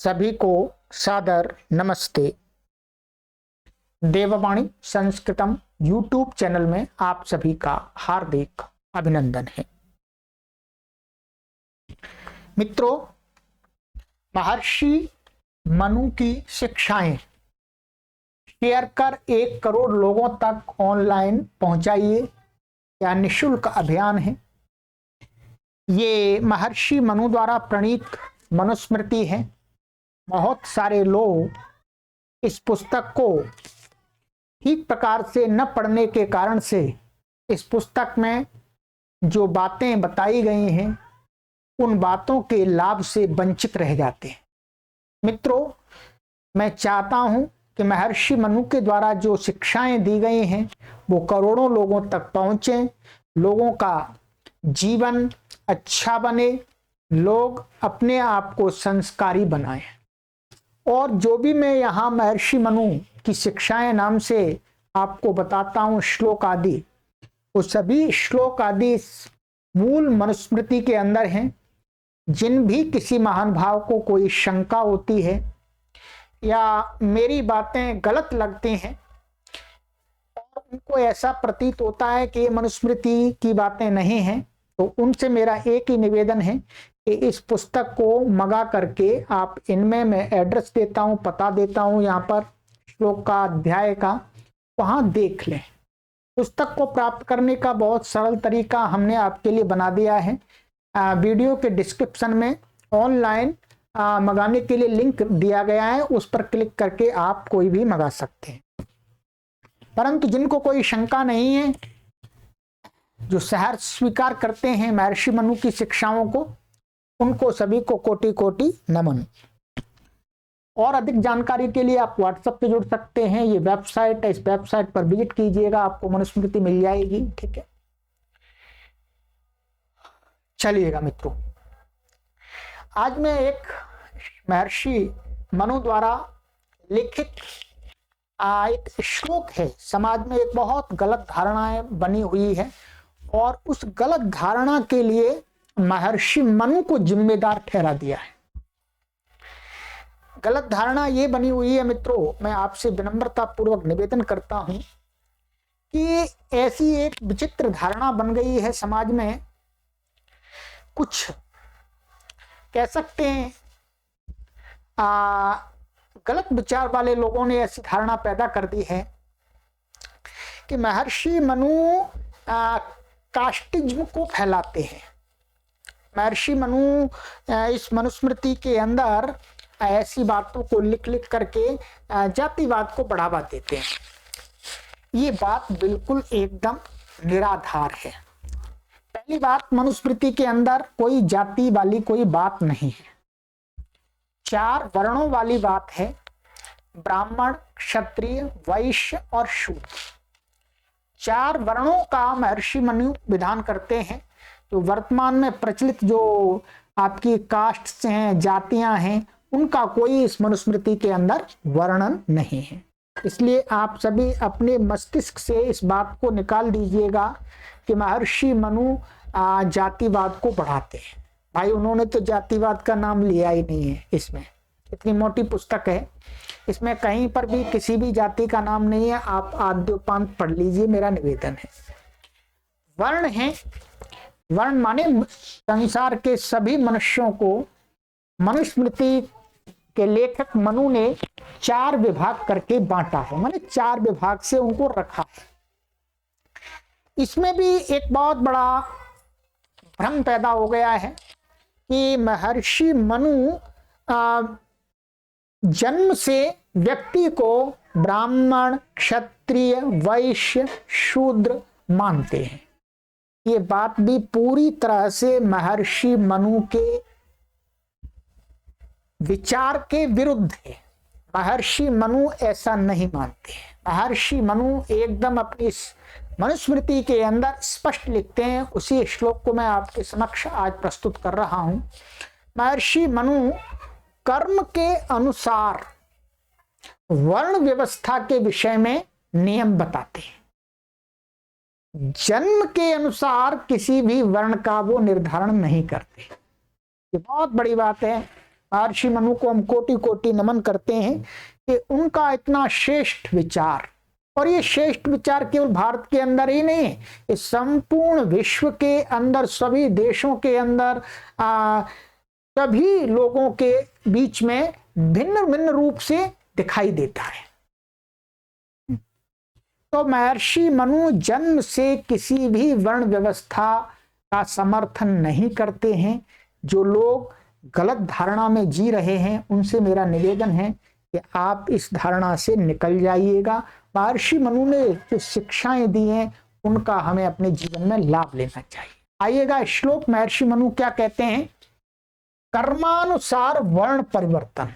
सभी को सादर नमस्ते। देववाणी संस्कृतम यूट्यूब चैनल में आप सभी का हार्दिक अभिनंदन है। मित्रों, महर्षि मनु की शिक्षाएं शेयर कर 1 करोड़ लोगों तक ऑनलाइन पहुंचाइए, यह निःशुल्क अभियान है। ये महर्षि मनु द्वारा प्रणीत मनुस्मृति है। बहुत सारे लोग इस पुस्तक को ठीक प्रकार से न पढ़ने के कारण से इस पुस्तक में जो बातें बताई गई हैं उन बातों के लाभ से वंचित रह जाते हैं। मित्रों, मैं चाहता हूं कि महर्षि मनु के द्वारा जो शिक्षाएं दी गई हैं वो करोड़ों लोगों तक पहुंचे, लोगों का जीवन अच्छा बने, लोग अपने आप को संस्कारी बनाएं। और जो भी मैं यहाँ महर्षि मनु की शिक्षाएं नाम से आपको बताता हूँ, श्लोक आदि, वो सभी श्लोक आदि मूल मनुस्मृति के अंदर हैं। जिन भी किसी महान भाव को कोई शंका होती है या मेरी बातें गलत लगती हैं और उनको ऐसा प्रतीत होता है कि ये मनुस्मृति की बातें नहीं हैं, तो उनसे मेरा एक ही निवेदन है कि इस पुस्तक को मंगा करके आप इनमें मैं एड्रेस देता हूं, पता देता हूं, यहाँ पर श्लोक का अध्याय का, वहां देख लें। पुस्तक को प्राप्त करने का बहुत सरल तरीका हमने आपके लिए बना दिया है। वीडियो के डिस्क्रिप्शन में ऑनलाइन मंगाने के लिए लिंक दिया गया है, उस पर क्लिक करके आप कोई भी मंगा सकते हैं। परंतु जिनको कोई शंका नहीं है, जो सहर्ष स्वीकार करते हैं महर्षि मनु की शिक्षाओं को, उनको सभी को कोटि कोटि नमन। और अधिक जानकारी के लिए आप व्हाट्सएप पे जुड़ सकते हैं। ये वेबसाइट है, इस वेबसाइट पर विजिट कीजिएगा, आपको मनुस्मृति मिल जाएगी। ठीक है, चलिएगा मित्रों, आज मैं एक महर्षि मनु द्वारा लिखित एक श्लोक है। समाज में एक बहुत गलत धारणाएं बनी हुई है और उस गलत धारणा के लिए महर्षि मनु को जिम्मेदार ठहरा दिया है। गलत धारणा ये बनी हुई है मित्रों, मैं आपसे विनम्रता पूर्वक निवेदन करता हूं कि ऐसी एक विचित्र धारणा बन गई है समाज में। कुछ कह सकते हैं गलत विचार वाले लोगों ने ऐसी धारणा पैदा कर दी है कि महर्षि मनु कास्टिज्म को फैलाते हैं। महर्षि मनु इस मनुस्मृति के अंदर ऐसी बातों को लिख लिख करके जातिवाद को बढ़ावा देते हैं। ये बात बिल्कुल एकदम निराधार है। पहली बात, मनुस्मृति के अंदर कोई जाति वाली कोई बात नहीं है, 4 वर्णों वाली बात है। ब्राह्मण, क्षत्रिय, वैश्य और शूद्र, 4 वर्णों का महर्षि मनु विधान करते हैं। तो वर्तमान में प्रचलित जो आपकी कास्ट हैं, जातियां हैं, उनका कोई इस मनुस्मृति के अंदर वर्णन नहीं है। इसलिए आप सभी अपने मस्तिष्क से इस बात को निकाल दीजिएगा कि महर्षि मनु जातिवाद को बढ़ाते हैं। भाई, उन्होंने तो जातिवाद का नाम लिया ही नहीं है। इसमें इतनी मोटी पुस्तक है, इसमें कहीं पर भी किसी भी जाति का नाम नहीं है। आप आद्योपांत पढ़ लीजिए, मेरा निवेदन है। वर्ण है, वर्ण माने संसार के सभी मनुष्यों को मनुस्मृति के लेखक मनु ने 4 विभाग करके बांटा है, माने 4 विभाग से उनको रखा है। इसमें भी एक बहुत बड़ा भ्रम पैदा हो गया है कि महर्षि मनु जन्म से व्यक्ति को ब्राह्मण, क्षत्रिय, वैश्य, शूद्र मानते हैं। ये बात भी पूरी तरह से महर्षि मनु के विचार के विरुद्ध है। महर्षि मनु ऐसा नहीं मानते हैं। महर्षि मनु एकदम अपनी मनुस्मृति के अंदर स्पष्ट लिखते हैं। उसी श्लोक को मैं आपके समक्ष आज प्रस्तुत कर रहा हूं। महर्षि मनु कर्म के अनुसार वर्ण व्यवस्था के विषय में नियम बताते हैं। जन्म के अनुसार किसी भी वर्ण का वो निर्धारण नहीं करते। ये बहुत बड़ी बात है महर्षि मनु को हम कोटि कोटि नमन करते हैं कि उनका इतना श्रेष्ठ विचार, और ये श्रेष्ठ विचार केवल भारत के अंदर ही नहीं है, ये संपूर्ण विश्व के अंदर, सभी देशों के अंदर, सभी लोगों के बीच में भिन्न भिन्न रूप से दिखाई देता है। तो महर्षि मनु जन्म से किसी भी वर्ण व्यवस्था का समर्थन नहीं करते हैं। जो लोग गलत धारणा में जी रहे हैं उनसे मेरा निवेदन है कि आप इस धारणा से निकल जाइएगा। महर्षि मनु ने जो शिक्षाएं दी हैं उनका हमें अपने जीवन में लाभ लेना चाहिए। आइएगा श्लोक महर्षि मनु क्या कहते हैं। कर्मानुसार वर्ण परिवर्तन।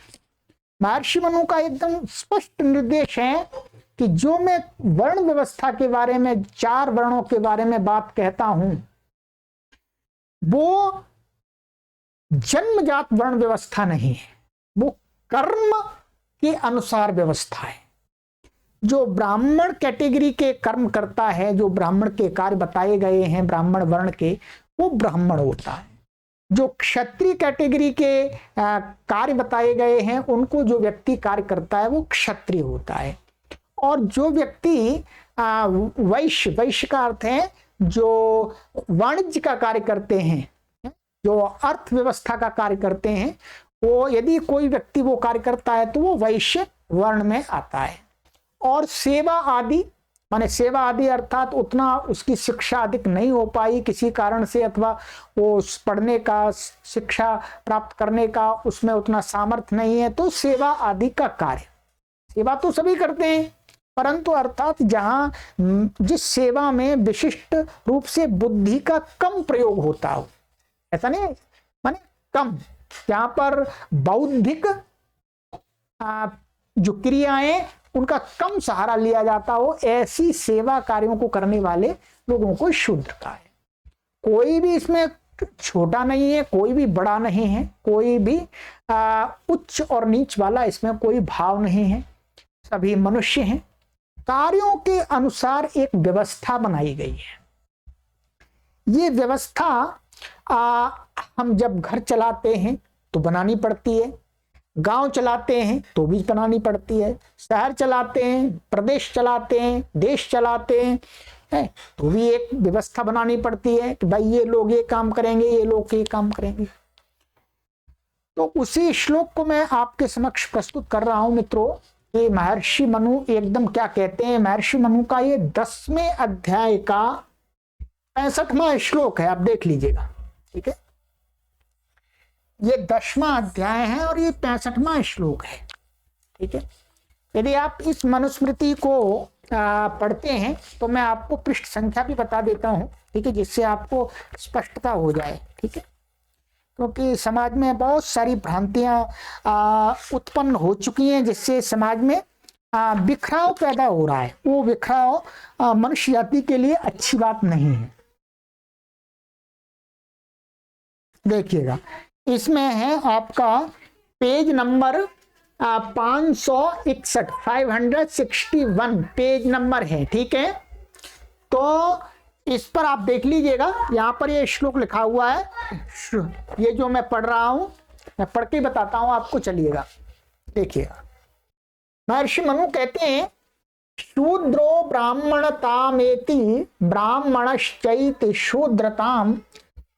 महर्षि मनु का एकदम स्पष्ट निर्देश है कि जो मैं वर्ण व्यवस्था के बारे में, 4 वर्णों के बारे में बात कहता हूं, वो जन्मजात वर्ण व्यवस्था नहीं है, वो कर्म के अनुसार व्यवस्था है। जो ब्राह्मण कैटेगरी के कर्म करता है, जो ब्राह्मण के कार्य बताए गए हैं ब्राह्मण वर्ण के, वो ब्राह्मण होता है। जो क्षत्रिय कैटेगरी के कार्य बताए गए हैं उनको जो व्यक्ति कार्य करता है वो क्षत्रिय होता है। और जो व्यक्ति वैश्य, वैश्य का अर्थ है जो वाणिज्य का कार्य करते हैं, जो अर्थव्यवस्था का कार्य करते हैं, वो यदि कोई व्यक्ति वो कार्य करता है तो वो वैश्य वर्ण में आता है। और सेवा आदि, माने सेवा आदि अर्थात उतना उसकी शिक्षा अधिक नहीं हो पाई किसी कारण से, अथवा वो पढ़ने का, शिक्षा प्राप्त करने का उसमें उतना सामर्थ्य नहीं है, तो सेवा आदि का कार्य, सेवा तो सभी करते हैं, परंतु अर्थात जहां जिस सेवा में विशिष्ट रूप से बुद्धि का कम प्रयोग होता हो, ऐसा नहीं माने कम, जहां पर बौद्धिक जो क्रियाएं उनका कम सहारा लिया जाता हो, ऐसी सेवा कार्यों को करने वाले लोगों को शूद्र कहा है। कोई भी इसमें छोटा नहीं है, कोई भी बड़ा नहीं है, कोई भी उच्च और नीच वाला इसमें कोई भाव नहीं है, सभी मनुष्य हैं। कार्यों के अनुसार एक व्यवस्था बनाई गई है। ये व्यवस्था हम जब घर चलाते हैं तो बनानी पड़ती है, गांव चलाते हैं तो भी बनानी पड़ती है, शहर चलाते हैं, प्रदेश चलाते हैं, देश चलाते हैं, तो भी एक व्यवस्था बनानी पड़ती है कि भाई ये लोग ये काम करेंगे, ये लोग ये काम करेंगे। तो उसी श्लोक को मैं आपके समक्ष प्रस्तुत कर रहा हूं मित्रों। ये महर्षि मनु एकदम क्या कहते हैं। महर्षि मनु का ये 10वें अध्याय का 65वां श्लोक है, आप देख लीजिएगा, ठीक है। ये 10वां अध्याय है और ये 65वां श्लोक है, ठीक है। यदि आप इस मनुस्मृति को पढ़ते हैं तो मैं आपको पृष्ठ संख्या भी बता देता हूं, ठीक है, जिससे आपको स्पष्टता हो जाए, ठीक है। क्योंकि समाज में बहुत सारी भ्रांतियां उत्पन्न हो चुकी हैं, जिससे समाज में बिखराव पैदा हो रहा है। वो बिखराव मनुष्य जाति के लिए अच्छी बात नहीं है। देखिएगा, इसमें है आपका पेज नंबर 561, 561 पेज नंबर है, ठीक है। तो इस पर आप देख लीजिएगा, यहाँ पर ये श्लोक लिखा हुआ है। ये जो मैं पढ़ रहा हूं, मैं पढ़ के बताता हूं आपको, चलिएगा देखिएगा। महर्षि मनु कहते हैं, शूद्रो ब्राह्मणतामेति ब्राह्मणश्चैति शूद्रताम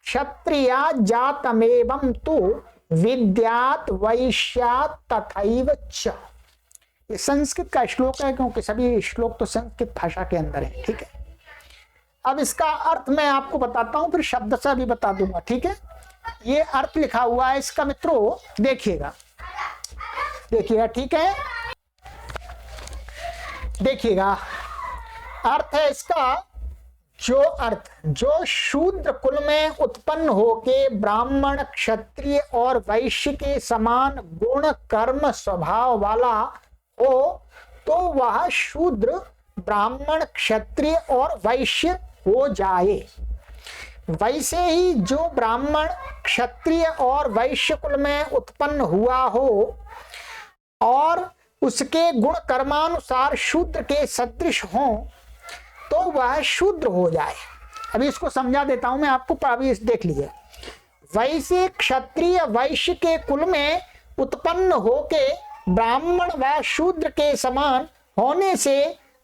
क्षत्रिया जातमेवं तु विद्यात वैश्यात तथैव च। ये संस्कृत का श्लोक है, क्योंकि सभी श्लोक तो संस्कृत भाषा के अंदर है, ठीक है। अब इसका अर्थ मैं आपको बताता हूं, फिर शब्द से भी बता दूंगा, ठीक है। ये अर्थ लिखा हुआ है इसका मित्रों, देखिएगा, देखिएगा, ठीक है। देखिएगा, अर्थ है इसका, जो शूद्र कुल में उत्पन्न होके ब्राह्मण, क्षत्रिय और वैश्य के समान गुण, कर्म, स्वभाव वाला हो, तो वह शूद्र ब्राह्मण, क्षत्रिय और वैश्य हो जाए। वैसे ही जो ब्राह्मण, क्षत्रिय और वैश्य कुल में उत्पन्न हुआ हो और उसके गुण कर्मानुसार शूद्र के सदृश हों, तो वह शूद्र हो जाए। अभी इसको समझा देता हूं मैं आपको, अभी देख लीजिए। वैसे क्षत्रिय वैश्य के कुल में उत्पन्न होके ब्राह्मण व शूद्र के समान होने से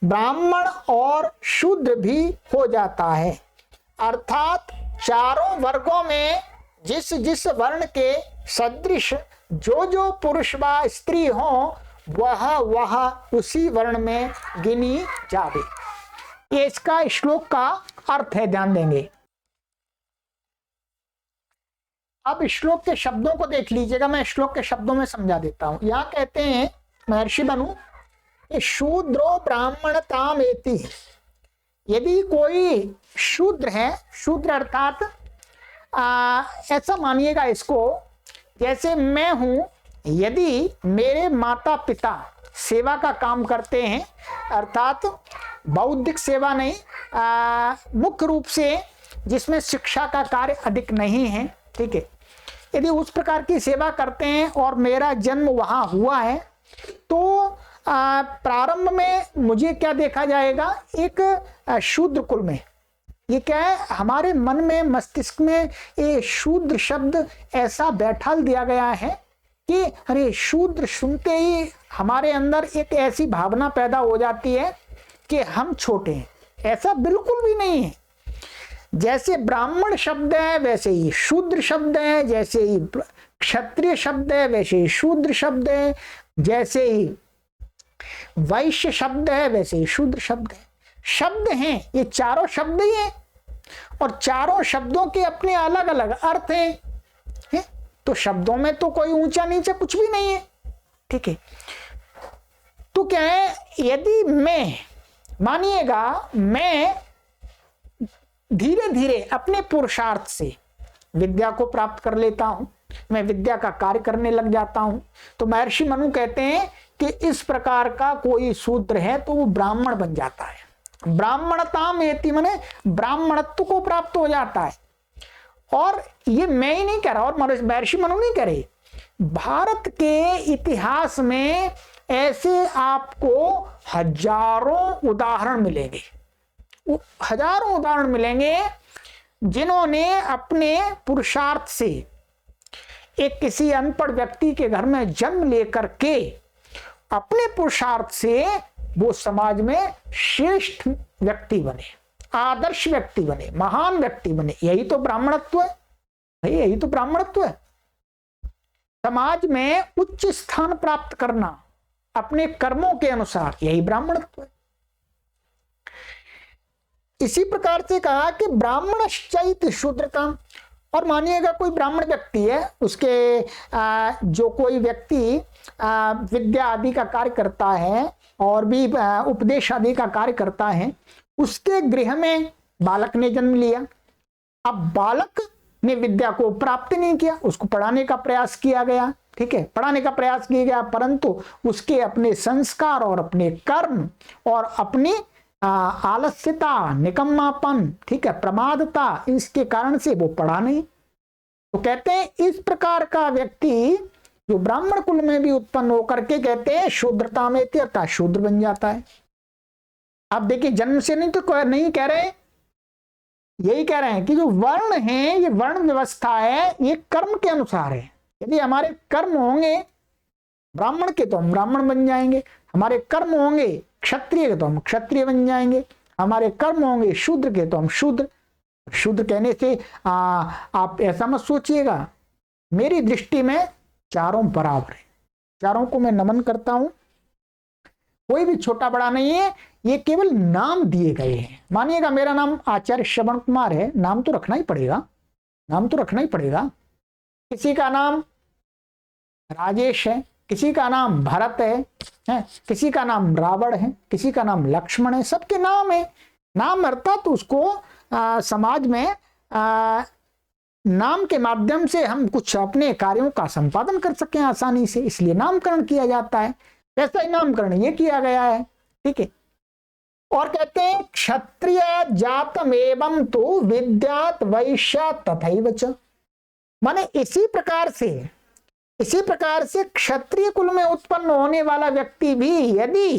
ब्राह्मण और शूद्र भी हो जाता है। अर्थात चारों वर्गों में जिस जिस वर्ण के सदृश जो जो पुरुष व स्त्री हो वह उसी वर्ण में गिनी जावे। ये इसका श्लोक का अर्थ है, ध्यान देंगे। अब श्लोक के शब्दों को देख लीजिएगा, मैं श्लोक के शब्दों में समझा देता हूं। यहां कहते हैं महर्षि मनु, शूद्रो ब्राह्मणताम एति, यदि कोई शूद्र है, शूद्र अर्थात ऐसा मानिएगा इसको, जैसे मैं हूं, यदि मेरे माता पिता सेवा का काम करते हैं, अर्थात बौद्धिक सेवा नहीं, मुख्य रूप से जिसमें शिक्षा का कार्य अधिक नहीं है, ठीक है, यदि उस प्रकार की सेवा करते हैं और मेरा जन्म वहां हुआ है, तो प्रारंभ में मुझे क्या देखा जाएगा, एक शूद्र कुल में। ये क्या है, हमारे मन में, मस्तिष्क में ये शूद्र शब्द ऐसा बैठा दिया गया है कि अरे शूद्र सुनते ही हमारे अंदर एक ऐसी भावना पैदा हो जाती है कि हम छोटे हैं। ऐसा बिल्कुल भी नहीं है। जैसे ब्राह्मण शब्द है वैसे ही शूद्र शब्द है, जैसे ही क्षत्रिय शब्द है वैसे ही शूद्र शब्द है, जैसे ही वैश्य शब्द है वैसे ही शूद्र शब्द है। शब्द हैं, ये चारों शब्द ही हैं और चारों शब्दों के अपने अलग अलग अर्थ हैं। तो शब्दों में तो कोई ऊंचा नीचा कुछ भी नहीं है, ठीक है। तो क्या है, यदि मैं, मानिएगा मैं धीरे धीरे अपने पुरुषार्थ से विद्या को प्राप्त कर लेता हूं, मैं विद्या का कार्य करने लग जाता हूं, तो महर्षि मनु कहते हैं कि इस प्रकार का कोई शूद्र है तो वो ब्राह्मण बन जाता है। ब्राह्मणताम एति माने ब्राह्मणत्व को प्राप्त हो जाता है। और ये मैं ही नहीं कह रहा और महर्षि मनु नहीं कह रहे, भारत के इतिहास में ऐसे आपको हजारों उदाहरण मिलेंगे, हजारों उदाहरण मिलेंगे जिन्होंने अपने पुरुषार्थ से एक किसी अनपढ़ व्यक्ति के घर में जन्म लेकर के अपने पुरुषार्थ से वो समाज में श्रेष्ठ व्यक्ति बने, आदर्श व्यक्ति बने, महान व्यक्ति बने। यही तो ब्राह्मणत्व है, यही तो ब्राह्मणत्व है। समाज में उच्च स्थान प्राप्त करना अपने कर्मों के अनुसार, यही ब्राह्मणत्व है। इसी प्रकार से कहा कि ब्राह्मणश्चैत शूद्र काम। और मानिएगा कोई ब्राह्मण व्यक्ति है, उसके जो कोई व्यक्ति विद्या आदि का कार्य करता है और भी उपदेश आदि का कार्य करता है, उसके गृह में बालक ने जन्म लिया। अब बालक ने विद्या को प्राप्त नहीं किया, उसको पढ़ाने का प्रयास किया गया, ठीक है, पढ़ाने का प्रयास किया गया, परंतु उसके अपने संस्कार और अपने कर्म और अपनी आलस्यता, निकम्मापन, ठीक है, प्रमादता, इसके कारण से वो पढ़ा नहीं। तो कहते हैं इस प्रकार का व्यक्ति जो ब्राह्मण कुल में भी उत्पन्न होकर के कहते हैं शूद्रता में अर्थात शूद्र बन जाता है। आप देखिए जन्म से नहीं तो नहीं कह रहे, यही कह रहे हैं कि जो वर्ण है, ये वर्ण व्यवस्था है, ये कर्म के अनुसार है। यदि हमारे कर्म होंगे ब्राह्मण के तो हम ब्राह्मण बन जाएंगे, हमारे कर्म होंगे क्षत्रिय के तो हम क्षत्रिय बन जाएंगे, हमारे कर्म होंगे शूद्र के तो हम शूद्र। शूद्र कहने से आप ऐसा मत सोचिएगा, मेरी दृष्टि में चारों बराबर है, चारों को मैं नमन करता हूं, कोई भी छोटा बड़ा नहीं है, ये केवल नाम दिए गए हैं। मानिएगा मेरा नाम आचार्य श्रवण कुमार है, नाम तो रखना ही पड़ेगा, नाम तो रखना ही पड़ेगा। किसी का नाम राजेश है, किसी का नाम भरत है, किसी का नाम रावण है, किसी का नाम लक्ष्मण है, सबके नाम है। नाम अर्थात तो उसको समाज में नाम के माध्यम से हम कुछ अपने कार्यों का संपादन कर सकें आसानी से, इसलिए नामकरण किया जाता है। वैसा ही नामकरण ये किया गया है, ठीक है। और कहते हैं क्षत्रिय जातम एवं तो विद्यात वैश्य तथैव च, माने इसी प्रकार से क्षत्रिय कुल में उत्पन्न होने वाला व्यक्ति भी यदि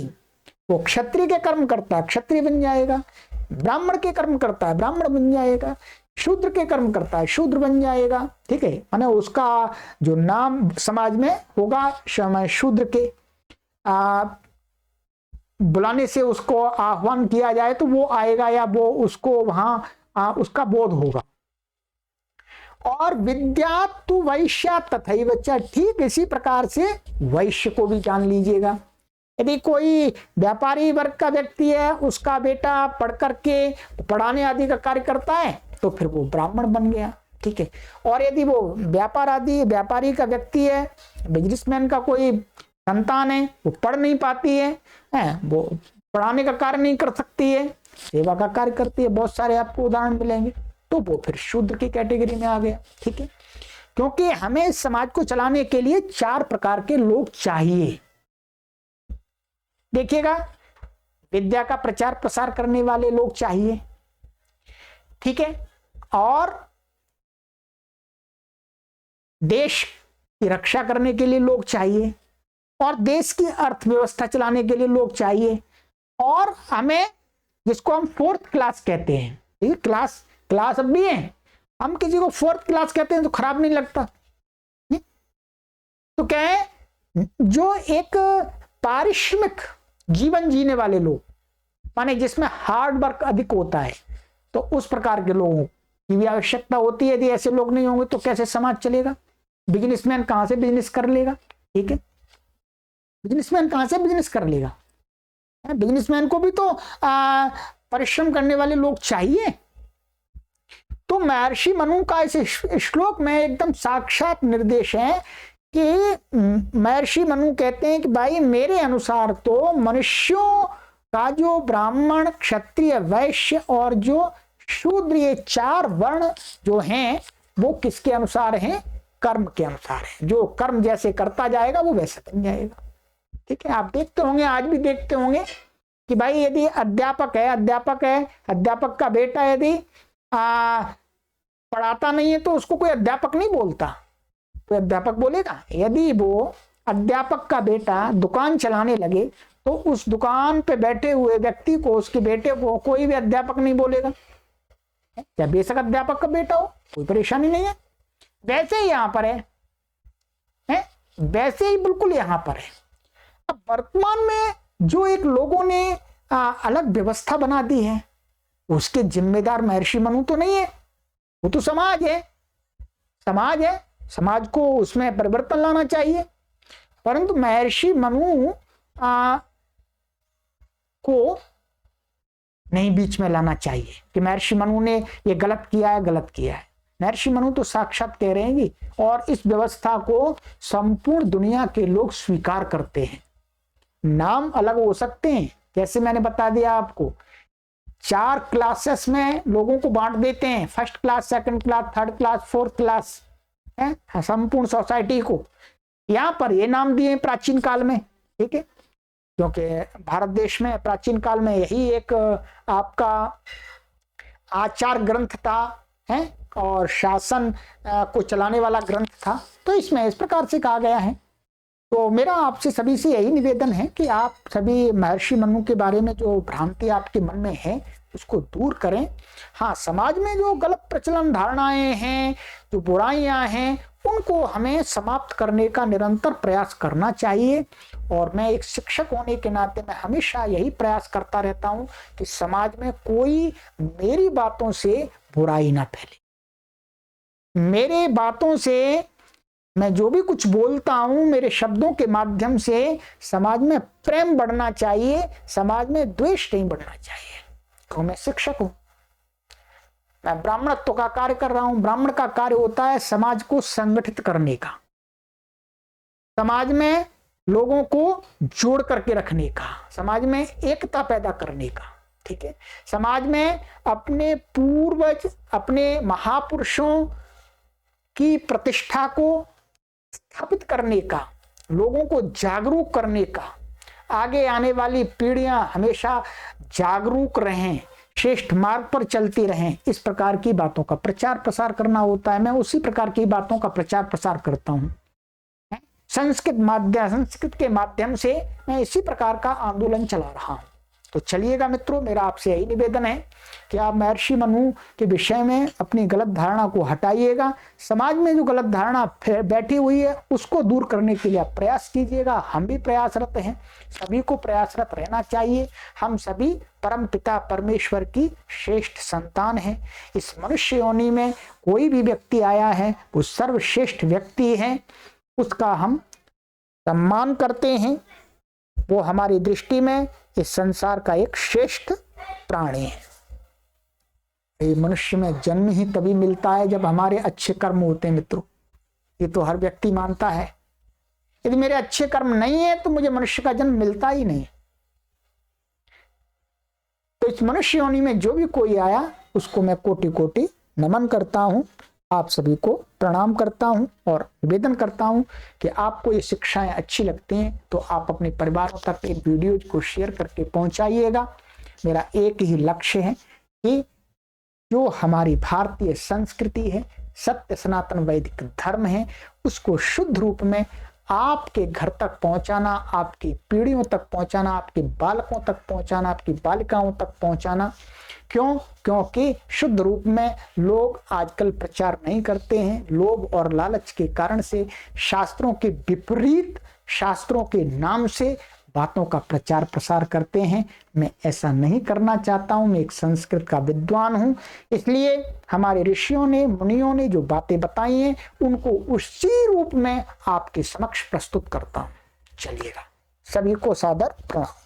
वो क्षत्रिय के कर्म करता है क्षत्रिय बन जाएगा, ब्राह्मण के कर्म करता है ब्राह्मण बन जाएगा। शूद्र के कर्म करता है शूद्र बन जाएगा, ठीक है, माने उसका जो नाम समाज में होगा शूद्र के बुलाने से उसको आह्वान किया जाए तो वो आएगा या वो उसको वहां उसका बोध होगा। और विद्या तु वैश्या तथैव च, ठीक इसी प्रकार से वैश्य को भी जान लीजिएगा। यदि कोई व्यापारी वर्ग का व्यक्ति है, उसका बेटा पढ़ करके पढ़ाने आदि का कार्य करता है तो फिर वो ब्राह्मण बन गया, ठीक है। और यदि वो व्यापारी का व्यक्ति है, बिजनेसमैन का कोई संतान है, वो पढ़ नहीं पाती है, वो पढ़ाने का कार्य नहीं कर सकती है, सेवा का कार्य करती है, बहुत सारे आपको उदाहरण मिलेंगे, तो वो फिर शूद्र की कैटेगरी में आ गया, ठीक है। क्योंकि हमें समाज को चलाने के लिए 4 प्रकार के लोग चाहिए। देखिएगा, विद्या का प्रचार प्रसार करने वाले लोग चाहिए, ठीक है, और देश की रक्षा करने के लिए लोग चाहिए, और देश की अर्थव्यवस्था चलाने के लिए लोग चाहिए, और हमें जिसको हम 4th क्लास कहते हैं, ठीक है, क्लास अब भी है, हम किसी को 4th क्लास कहते हैं तो खराब नहीं लगता, तो क्या है, जो एक पारिश्रमिक जीवन जीने वाले लोग, माने जिसमें हार्ड वर्क अधिक होता है, तो उस प्रकार के लोगों की भी आवश्यकता होती है। यदि ऐसे लोग नहीं होंगे तो कैसे समाज चलेगा? बिजनेसमैन कहां से बिजनेस कर लेगा, ठीक है, बिजनेसमैन कहां से बिजनेस कर लेगा? बिजनेसमैन को भी तो परिश्रम करने वाले लोग चाहिए। तो महर्षि मनु का इस श्लोक में एकदम साक्षात निर्देश है कि महर्षि मनु कहते हैं कि भाई मेरे अनुसार तो मनुष्यों का जो ब्राह्मण, क्षत्रिय, वैश्य और जो शूद्र, ये 4 वर्ण जो हैं वो किसके अनुसार हैं? कर्म के अनुसार है। जो कर्म जैसे करता जाएगा वो वैसे बन जाएगा, ठीक है। आप देखते होंगे, आज भी देखते होंगे कि भाई यदि अध्यापक अध्यापक का बेटा यदि पढ़ाता नहीं है तो उसको कोई अध्यापक नहीं बोलता, कोई अध्यापक बोलेगा? यदि वो अध्यापक का बेटा दुकान चलाने लगे तो उस दुकान पे बैठे हुए व्यक्ति को, उसके बेटे को कोई भी अध्यापक नहीं बोलेगा, या बेशक अध्यापक का बेटा हो, कोई परेशानी नहीं है। वैसे ही यहां पर है? वैसे ही बिल्कुल यहां पर है। अब वर्तमान में जो एक लोगों ने अलग व्यवस्था बना दी है, उसके जिम्मेदार महर्षि मनु तो नहीं है, वो तो समाज है। समाज को उसमें परिवर्तन लाना चाहिए, परंतु महर्षि मनु को नहीं बीच में लाना चाहिए कि महर्षि मनु ने ये गलत किया है। महर्षि मनु तो साक्षात कह रहे हैं जी, और इस व्यवस्था को संपूर्ण दुनिया के लोग स्वीकार करते हैं। नाम अलग हो सकते हैं, जैसे मैंने बता दिया आपको, 4 क्लासेस में लोगों को बांट देते हैं, 1st class, 2nd class, 3rd class, 4th class, है संपूर्ण सोसाइटी को। यहां पर ये नाम दिए प्राचीन काल में, ठीक है, क्योंकि भारत देश में प्राचीन काल में यही एक आपका आचार ग्रंथ था, है, और शासन को चलाने वाला ग्रंथ था, तो इसमें इस प्रकार से कहा गया है। तो मेरा आपसे सभी से यही निवेदन है कि आप सभी महर्षि मनु के बारे में जो भ्रांति आपके मन में है उसको दूर करें। हाँ, समाज में जो गलत प्रचलन धारणाएं हैं, जो बुराइयां हैं, उनको हमें समाप्त करने का निरंतर प्रयास करना चाहिए। और मैं एक शिक्षक होने के नाते मैं हमेशा यही प्रयास करता रहता हूं कि समाज में कोई मेरी बातों से बुराई ना फैले। मेरे बातों से, मैं जो भी कुछ बोलता हूं, मेरे शब्दों के माध्यम से समाज में प्रेम बढ़ना चाहिए, समाज में द्वेष नहीं बढ़ना चाहिए। तो मैं शिक्षक हूं, मैं ब्राह्मणत्व का कार्य कर रहा हूं। ब्राह्मण का कार्य होता है समाज को संगठित करने का, समाज में लोगों को जोड़ करके रखने का, समाज में एकता पैदा करने का, ठीक है। समाज में अपने पूर्वज, अपने महापुरुषों की प्रतिष्ठा को स्थापित करने का, लोगों को जागरूक करने का, आगे आने वाली पीढ़ियां हमेशा जागरूक रहें, श्रेष्ठ मार्ग पर चलती रहें, इस प्रकार की बातों का प्रचार प्रसार करना होता है। मैं उसी प्रकार की बातों का प्रचार प्रसार करता हूं। संस्कृत के माध्यम से मैं इसी प्रकार का आंदोलन चला रहा हूं। तो चलिएगा मित्रों, मेरा आपसे यही निवेदन है कि आप महर्षि मनु के विषय में अपनी गलत धारणा को हटाइएगा। समाज में जो गलत धारणा बैठी हुई है उसको दूर करने के लिए आप प्रयास कीजिएगा। हम भी प्रयासरत हैं, सभी को प्रयासरत रहना चाहिए। हम सभी परम पिता परमेश्वर की श्रेष्ठ संतान हैं। इस मनुष्य योनि में कोई भी व्यक्ति आया है वो सर्वश्रेष्ठ व्यक्ति है, उसका हम सम्मान करते हैं। वो हमारी दृष्टि में इस संसार का एक श्रेष्ठ प्राणी है। ये मनुष्य में जन्म ही तभी मिलता है जब हमारे अच्छे कर्म होते हैं मित्रों, ये तो हर व्यक्ति मानता है। यदि मेरे अच्छे कर्म नहीं है तो मुझे मनुष्य का जन्म मिलता ही नहीं। तो इस मनुष्य योनि में जो भी कोई आया उसको मैं कोटि कोटि नमन करता हूं, आप सभी को प्रणाम करता हूं और निवेदन करता हूं कि आपको ये शिक्षाएं अच्छी लगती हैं तो आप अपने परिवारों तक एक वीडियो को शेयर करके पहुंचाइएगा। मेरा एक ही लक्ष्य है कि जो हमारी भारतीय संस्कृति है, सत्य सनातन वैदिक धर्म है, उसको शुद्ध रूप में आपके घर तक पहुंचाना, आपकी पीढ़ियों तक पहुंचाना, आपके बालकों तक पहुंचाना, आपकी बालिकाओं तक पहुंचाना। क्यों? क्योंकि शुद्ध रूप में लोग आजकल प्रचार नहीं करते हैं। लोभ और लालच के कारण से शास्त्रों के विपरीत, शास्त्रों के नाम से बातों का प्रचार प्रसार करते हैं। मैं ऐसा नहीं करना चाहता हूं। मैं एक संस्कृत का विद्वान हूं, इसलिए हमारे ऋषियों ने, मुनियों ने जो बातें बताई हैं उनको उसी रूप में आपके समक्ष प्रस्तुत करता हूं। चलिएगा, सभी को सादर प्रणाम।